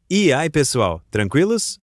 E aí, pessoal, tranquilos?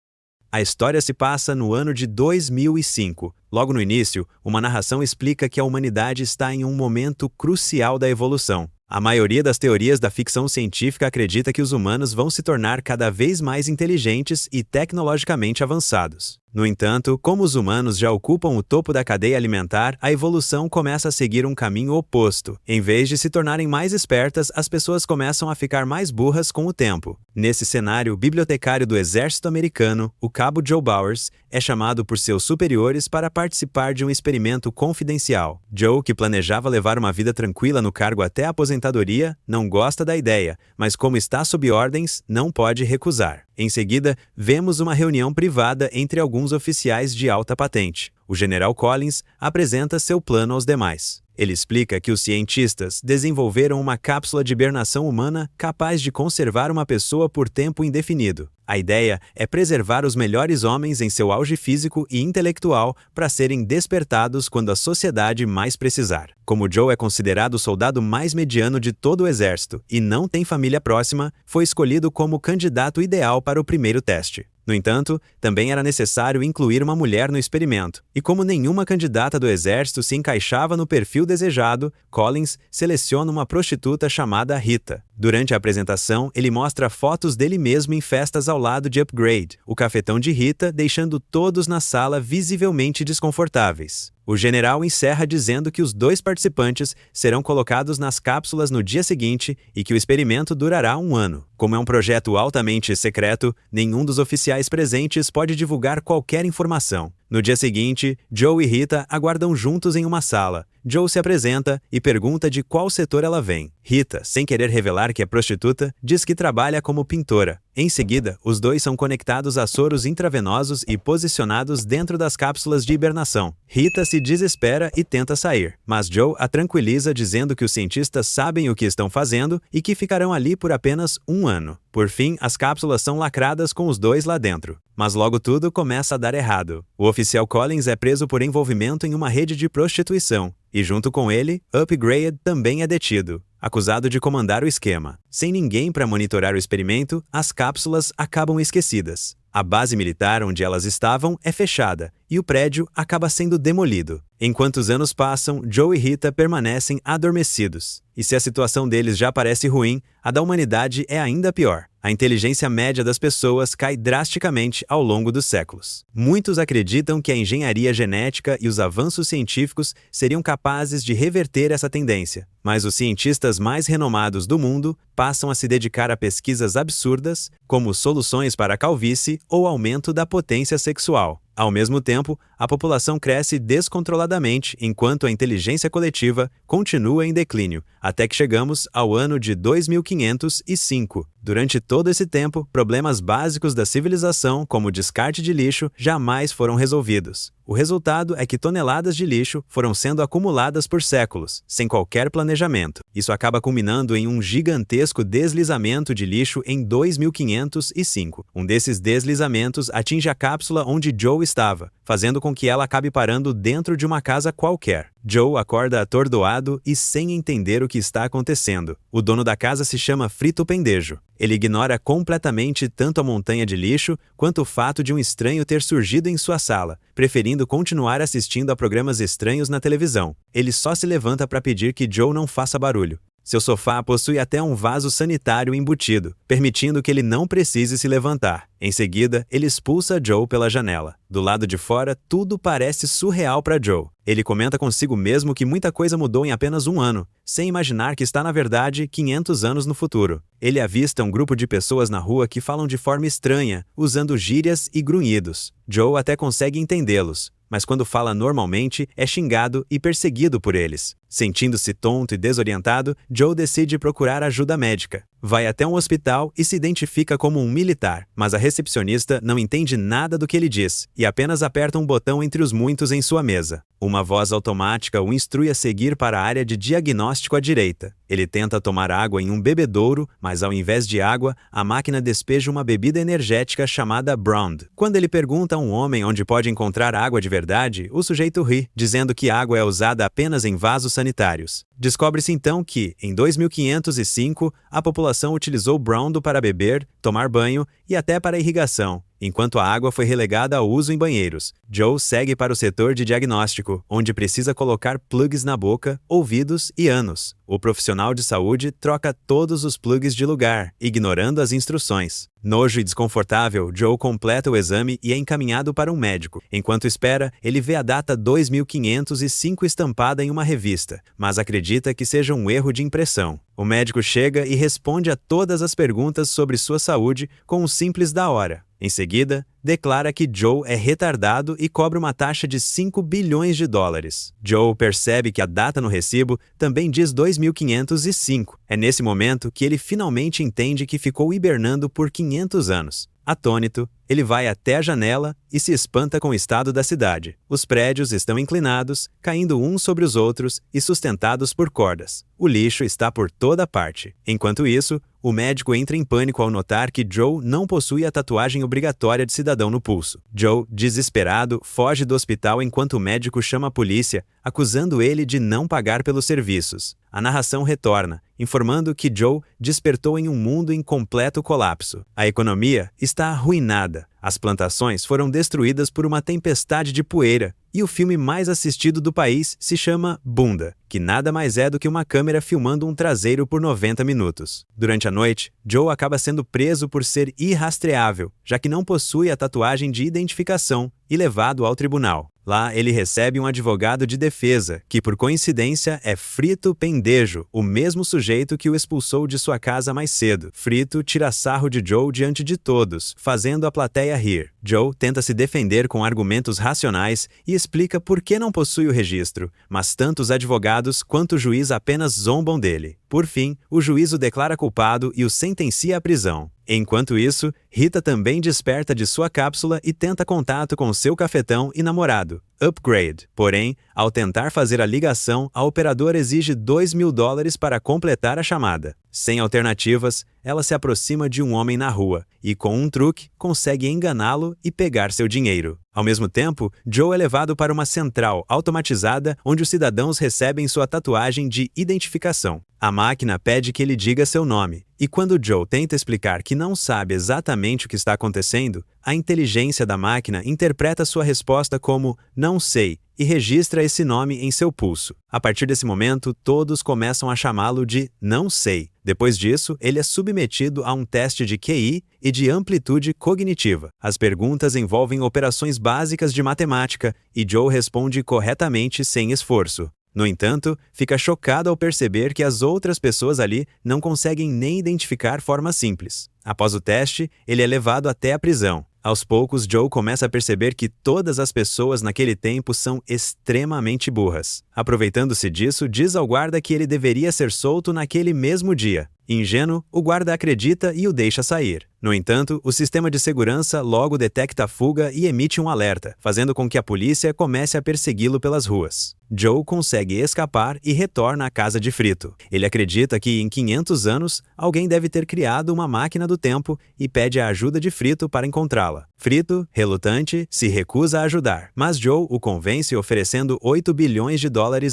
A história se passa no ano de 2005. Logo no início, uma narração explica que a humanidade está em um momento crucial da evolução. A maioria das teorias da ficção científica acredita que os humanos vão se tornar cada vez mais inteligentes e tecnologicamente avançados. No entanto, como os humanos já ocupam o topo da cadeia alimentar, a evolução começa a seguir um caminho oposto. Em vez de se tornarem mais espertas, as pessoas começam a ficar mais burras com o tempo. Nesse cenário, o bibliotecário do Exército Americano, o Cabo Joe Bowers, é chamado por seus superiores para participar de um experimento confidencial. Joe, que planejava levar uma vida tranquila no cargo até a aposentadoria, não gosta da ideia, mas como está sob ordens, não pode recusar. Em seguida, vemos uma reunião privada entre alguns oficiais de alta patente. O General Collins apresenta seu plano aos demais. Ele explica que os cientistas desenvolveram uma cápsula de hibernação humana capaz de conservar uma pessoa por tempo indefinido. A ideia é preservar os melhores homens em seu auge físico e intelectual para serem despertados quando a sociedade mais precisar. Como Joe é considerado o soldado mais mediano de todo o exército e não tem família próxima, foi escolhido como candidato ideal para o primeiro teste. No entanto, também era necessário incluir uma mulher no experimento, e como nenhuma candidata do exército se encaixava no perfil desejado, Collins seleciona uma prostituta chamada Rita. Durante a apresentação, ele mostra fotos dele mesmo em festas ao lado de Upgrade, o cafetão de Rita, deixando todos na sala visivelmente desconfortáveis. O general encerra dizendo que os dois participantes serão colocados nas cápsulas no dia seguinte e que o experimento durará 1 ano. Como é um projeto altamente secreto, nenhum dos oficiais presentes pode divulgar qualquer informação. No dia seguinte, Joe e Rita aguardam juntos em uma sala. Joe se apresenta e pergunta de qual setor ela vem. Rita, sem querer revelar que é prostituta, diz que trabalha como pintora. Em seguida, os dois são conectados a soros intravenosos e posicionados dentro das cápsulas de hibernação. Rita se desespera e tenta sair, mas Joe a tranquiliza dizendo que os cientistas sabem o que estão fazendo e que ficarão ali por apenas 1 ano. Por fim, as cápsulas são lacradas com os dois lá dentro. Mas logo tudo começa a dar errado. O oficial Collins é preso por envolvimento em uma rede de prostituição. E junto com ele, Upgrade também é detido, acusado de comandar o esquema. Sem ninguém para monitorar o experimento, as cápsulas acabam esquecidas. A base militar onde elas estavam é fechada e o prédio acaba sendo demolido. Enquanto os anos passam, Joe e Rita permanecem adormecidos. E se a situação deles já parece ruim, a da humanidade é ainda pior. A inteligência média das pessoas cai drasticamente ao longo dos séculos. Muitos acreditam que a engenharia genética e os avanços científicos seriam capazes de reverter essa tendência, mas os cientistas mais renomados do mundo passam a se dedicar a pesquisas absurdas, como soluções para a calvície ou aumento da potência sexual. Ao mesmo tempo, a população cresce descontroladamente enquanto a inteligência coletiva continua em declínio, até que chegamos ao ano de 2505. Durante todo esse tempo, problemas básicos da civilização, como o descarte de lixo, jamais foram resolvidos. O resultado é que toneladas de lixo foram sendo acumuladas por séculos, sem qualquer planejamento. Isso acaba culminando em um gigantesco deslizamento de lixo em 2505. Um desses deslizamentos atinge a cápsula onde Joe estava, fazendo com que ela acabe parando dentro de uma casa qualquer. Joe acorda atordoado e sem entender o que está acontecendo. O dono da casa se chama Frito Pendejo. Ele ignora completamente tanto a montanha de lixo quanto o fato de um estranho ter surgido em sua sala, preferindo continuar assistindo a programas estranhos na televisão. Ele só se levanta para pedir que Joe não faça barulho. Seu sofá possui até um vaso sanitário embutido, permitindo que ele não precise se levantar. Em seguida, ele expulsa Joe pela janela. Do lado de fora, tudo parece surreal para Joe. Ele comenta consigo mesmo que muita coisa mudou em apenas 1 ano, sem imaginar que está, na verdade, 500 anos no futuro. Ele avista um grupo de pessoas na rua que falam de forma estranha, usando gírias e grunhidos. Joe até consegue entendê-los, mas quando fala normalmente, é xingado e perseguido por eles. Sentindo-se tonto e desorientado, Joe decide procurar ajuda médica. Vai até um hospital e se identifica como um militar, mas a recepcionista não entende nada do que ele diz e apenas aperta um botão entre os muitos em sua mesa. Uma voz automática o instrui a seguir para a área de diagnóstico à direita. Ele tenta tomar água em um bebedouro, mas ao invés de água, a máquina despeja uma bebida energética chamada Bround. Quando ele pergunta a um homem onde pode encontrar água de verdade, o sujeito ri, dizendo que água é usada apenas em vasos sanitários. Descobre-se então que, em 2505, a população utilizou Broundo para beber, tomar banho e até para irrigação, enquanto a água foi relegada ao uso em banheiros. Joe segue para o setor de diagnóstico, onde precisa colocar plugs na boca, ouvidos e ânus. O profissional de saúde troca todos os plugs de lugar, ignorando as instruções. Nojo e desconfortável, Joe completa o exame e é encaminhado para um médico. Enquanto espera, ele vê a data 2505 estampada em uma revista, mas acredita que seja um erro de impressão. O médico chega e responde a todas as perguntas sobre sua saúde com um simples da hora. Em seguida, declara que Joe é retardado e cobra uma taxa de 5 bilhões de dólares. Joe percebe que a data no recibo também diz 2505. É nesse momento que ele finalmente entende que ficou hibernando por 500 anos. Atônito, ele vai até a janela e se espanta com o estado da cidade. Os prédios estão inclinados, caindo uns sobre os outros e sustentados por cordas. O lixo está por toda parte. Enquanto isso, o médico entra em pânico ao notar que Joe não possui a tatuagem obrigatória de cidadão no pulso. Joe, desesperado, foge do hospital enquanto o médico chama a polícia, acusando ele de não pagar pelos serviços. A narração retorna, informando que Joe despertou em um mundo em completo colapso. A economia está arruinada. As plantações foram destruídas por uma tempestade de poeira, e o filme mais assistido do país se chama Bunda, que nada mais é do que uma câmera filmando um traseiro por 90 minutos. Durante a noite, Joe acaba sendo preso por ser irrastreável, já que não possui a tatuagem de identificação, e levado ao tribunal. Lá, ele recebe um advogado de defesa, que por coincidência é Frito Pendejo, o mesmo sujeito que o expulsou de sua casa mais cedo. Frito tira sarro de Joe diante de todos, fazendo a plateia rir. Joe tenta se defender com argumentos racionais e explica por que não possui o registro, mas tanto os advogados quanto o juiz apenas zombam dele. Por fim, o juiz o declara culpado e o sentencia à prisão. Enquanto isso, Rita também desperta de sua cápsula e tenta contato com seu cafetão e namorado, Upgrade. Porém, ao tentar fazer a ligação, a operadora exige $2.000 para completar a chamada. Sem alternativas, ela se aproxima de um homem na rua e, com um truque, consegue enganá-lo e pegar seu dinheiro. Ao mesmo tempo, Joe é levado para uma central automatizada onde os cidadãos recebem sua tatuagem de identificação. A máquina pede que ele diga seu nome, e quando Joe tenta explicar que não sabe exatamente o que está acontecendo, a inteligência da máquina interpreta sua resposta como "não sei" e registra esse nome em seu pulso. A partir desse momento, todos começam a chamá-lo de "não sei". Depois disso, ele é submetido a um teste de QI e de amplitude cognitiva. As perguntas envolvem operações básicas de matemática e Joe responde corretamente sem esforço. No entanto, fica chocado ao perceber que as outras pessoas ali não conseguem nem identificar formas simples. Após o teste, ele é levado até a prisão. Aos poucos, Joe começa a perceber que todas as pessoas naquele tempo são extremamente burras. Aproveitando-se disso, diz ao guarda que ele deveria ser solto naquele mesmo dia. Ingênuo, o guarda acredita e o deixa sair. No entanto, o sistema de segurança logo detecta a fuga e emite um alerta, fazendo com que a polícia comece a persegui-lo pelas ruas. Joe consegue escapar e retorna à casa de Frito. Ele acredita que, em 500 anos, alguém deve ter criado uma máquina do tempo e pede a ajuda de Frito para encontrá-la. Frito, relutante, se recusa a ajudar, mas Joe o convence oferecendo $8 bilhões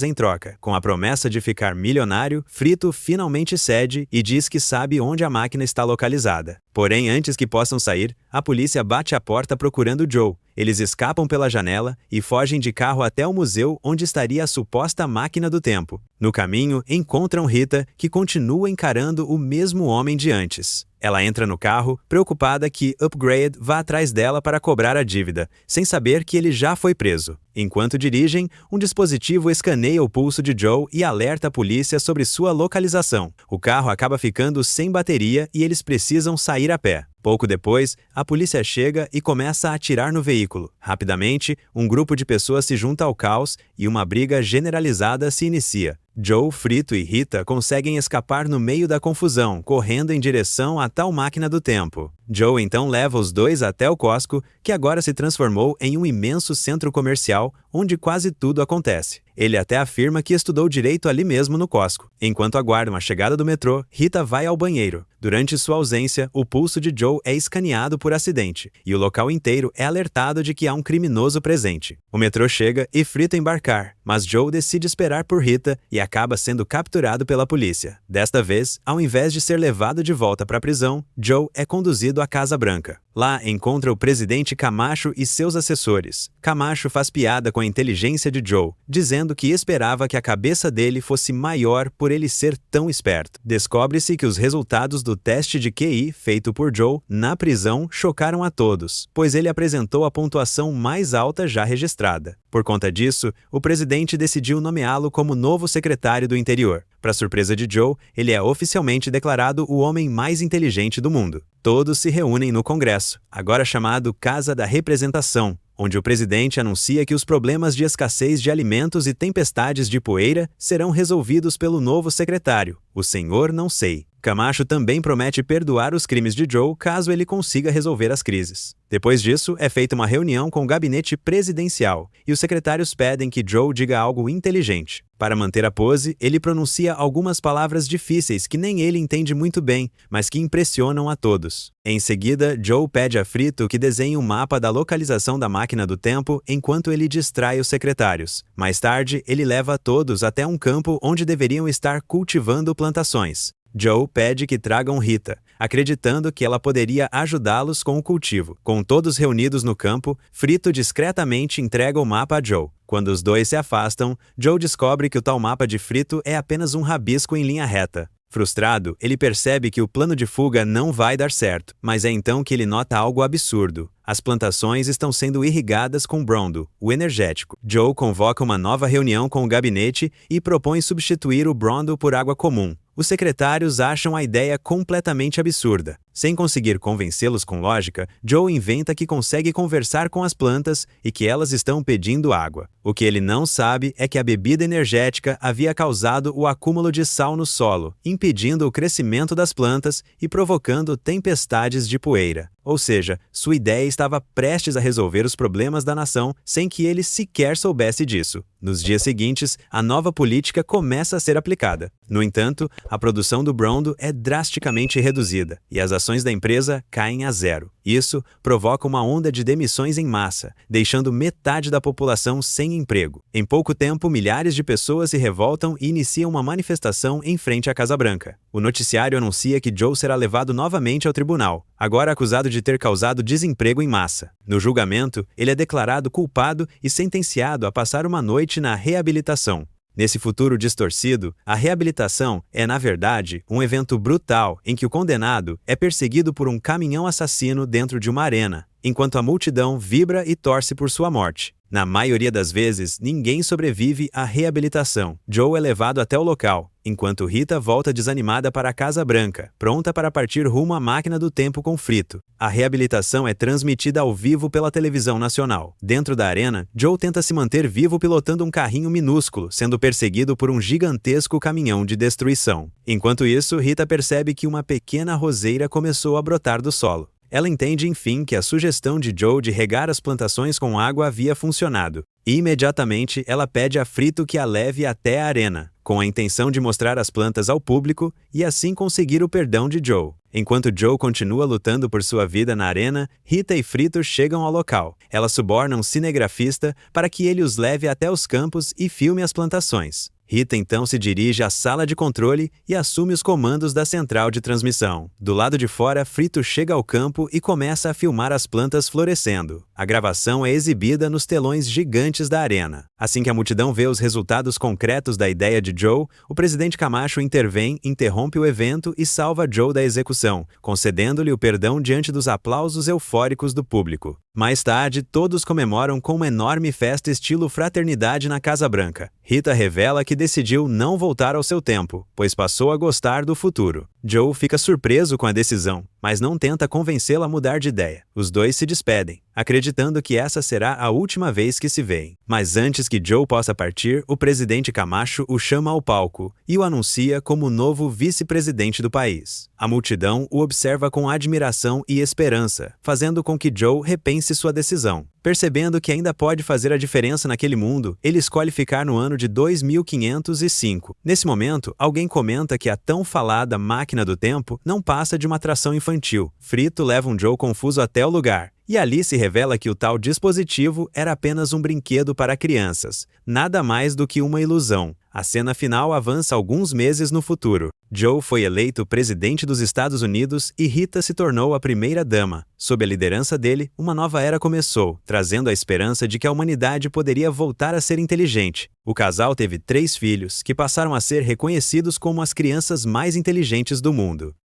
em troca. Com a promessa de ficar milionário, Frito finalmente cede e diz que sabe onde a máquina está localizada. Porém, antes que possam sair, a polícia bate à porta procurando Joe. Eles escapam pela janela e fogem de carro até o museu onde estaria a suposta máquina do tempo. No caminho, encontram Rita, que continua encarando o mesmo homem de antes. Ela entra no carro, preocupada que Upgrade vá atrás dela para cobrar a dívida, sem saber que ele já foi preso. Enquanto dirigem, um dispositivo escaneia o pulso de Joe e alerta a polícia sobre sua localização. O carro acaba ficando sem bateria e eles precisam sair a pé. Pouco depois, a polícia chega e começa a atirar no veículo. Rapidamente, um grupo de pessoas se junta ao caos e uma briga generalizada se inicia. Joe, Frito e Rita conseguem escapar no meio da confusão, correndo em direção à tal máquina do tempo. Joe então leva os dois até o Costco, que agora se transformou em um imenso centro comercial, onde quase tudo acontece. Ele até afirma que estudou direito ali mesmo no Costco. Enquanto aguardam a chegada do metrô, Rita vai ao banheiro. Durante sua ausência, o pulso de Joe é escaneado por acidente, e o local inteiro é alertado de que há um criminoso presente. O metrô chega e frita embarcar, mas Joe decide esperar por Rita e acaba sendo capturado pela polícia. Desta vez, ao invés de ser levado de volta para a prisão, Joe é conduzido à Casa Branca. Lá encontra o presidente Camacho e seus assessores. Camacho faz piada com a inteligência de Joe, dizendo que esperava que a cabeça dele fosse maior por ele ser tão esperto. Descobre-se que os resultados do teste de QI feito por Joe na prisão chocaram a todos, pois ele apresentou a pontuação mais alta já registrada. Por conta disso, o presidente decidiu nomeá-lo como novo secretário do Interior. Para surpresa de Joe, ele é oficialmente declarado o homem mais inteligente do mundo. Todos se reúnem no Congresso, agora chamado Casa da Representação, onde o presidente anuncia que os problemas de escassez de alimentos e tempestades de poeira serão resolvidos pelo novo secretário, o Senhor Não Sei. Camacho também promete perdoar os crimes de Joe caso ele consiga resolver as crises. Depois disso, é feita uma reunião com o gabinete presidencial, e os secretários pedem que Joe diga algo inteligente. Para manter a pose, ele pronuncia algumas palavras difíceis que nem ele entende muito bem, mas que impressionam a todos. Em seguida, Joe pede a Frito que desenhe um mapa da localização da máquina do tempo enquanto ele distrai os secretários. Mais tarde, ele leva todos até um campo onde deveriam estar cultivando plantações. Joe pede que tragam Rita, acreditando que ela poderia ajudá-los com o cultivo. Com todos reunidos no campo, Frito discretamente entrega o mapa a Joe. Quando os dois se afastam, Joe descobre que o tal mapa de Frito é apenas um rabisco em linha reta. Frustrado, ele percebe que o plano de fuga não vai dar certo, mas é então que ele nota algo absurdo. As plantações estão sendo irrigadas com Brondo, o energético. Joe convoca uma nova reunião com o gabinete e propõe substituir o Brondo por água comum. Os secretários acham a ideia completamente absurda. Sem conseguir convencê-los com lógica, Joe inventa que consegue conversar com as plantas e que elas estão pedindo água. O que ele não sabe é que a bebida energética havia causado o acúmulo de sal no solo, impedindo o crescimento das plantas e provocando tempestades de poeira. Ou seja, sua ideia estava prestes a resolver os problemas da nação sem que ele sequer soubesse disso. Nos dias seguintes, a nova política começa a ser aplicada. No entanto, a produção do Brondo é drasticamente reduzida e as ações da empresa caem a zero. Isso provoca uma onda de demissões em massa, deixando metade da população sem emprego. Em pouco tempo, milhares de pessoas se revoltam e iniciam uma manifestação em frente à Casa Branca. O noticiário anuncia que Joe será levado novamente ao tribunal, agora acusado de ter causado desemprego em massa. No julgamento, ele é declarado culpado e sentenciado a passar uma noite na reabilitação. Nesse futuro distorcido, a reabilitação é, na verdade, um evento brutal em que o condenado é perseguido por um caminhão assassino dentro de uma arena, enquanto a multidão vibra e torce por sua morte. Na maioria das vezes, ninguém sobrevive à reabilitação. Joe é levado até o local, enquanto Rita volta desanimada para a Casa Branca, pronta para partir rumo à máquina do tempo com Frito. A reabilitação é transmitida ao vivo pela televisão nacional. Dentro da arena, Joe tenta se manter vivo pilotando um carrinho minúsculo, sendo perseguido por um gigantesco caminhão de destruição. Enquanto isso, Rita percebe que uma pequena roseira começou a brotar do solo. Ela entende, enfim, que a sugestão de Joe de regar as plantações com água havia funcionado. Imediatamente, ela pede a Frito que a leve até a arena, com a intenção de mostrar as plantas ao público e assim conseguir o perdão de Joe. Enquanto Joe continua lutando por sua vida na arena, Rita e Frito chegam ao local. Ela suborna um cinegrafista para que ele os leve até os campos e filme as plantações. Rita então se dirige à sala de controle e assume os comandos da central de transmissão. Do lado de fora, Frito chega ao campo e começa a filmar as plantas florescendo. A gravação é exibida nos telões gigantes da arena. Assim que a multidão vê os resultados concretos da ideia de Joe, o presidente Camacho intervém, interrompe o evento e salva Joe da execução, concedendo-lhe o perdão diante dos aplausos eufóricos do público. Mais tarde, todos comemoram com uma enorme festa estilo fraternidade na Casa Branca. Rita revela que decidiu não voltar ao seu tempo, pois passou a gostar do futuro. Joe fica surpreso com a decisão, mas não tenta convencê-la a mudar de ideia. Os dois se despedem, acreditando que essa será a última vez que se veem. Mas antes que Joe possa partir, o presidente Camacho o chama ao palco e o anuncia como o novo vice-presidente do país. A multidão o observa com admiração e esperança, fazendo com que Joe repense sua decisão. Percebendo que ainda pode fazer a diferença naquele mundo, ele escolhe ficar no ano de 2505. Nesse momento, alguém comenta que a tão falada máquina do tempo não passa de uma atração infantil. Frito leva um Joe confuso até o lugar. E ali se revela que o tal dispositivo era apenas um brinquedo para crianças, nada mais do que uma ilusão. A cena final avança alguns meses no futuro. Joe foi eleito presidente dos Estados Unidos e Rita se tornou a primeira-dama. Sob a liderança dele, uma nova era começou, trazendo a esperança de que a humanidade poderia voltar a ser inteligente. O casal teve 3 filhos, que passaram a ser reconhecidos como as crianças mais inteligentes do mundo.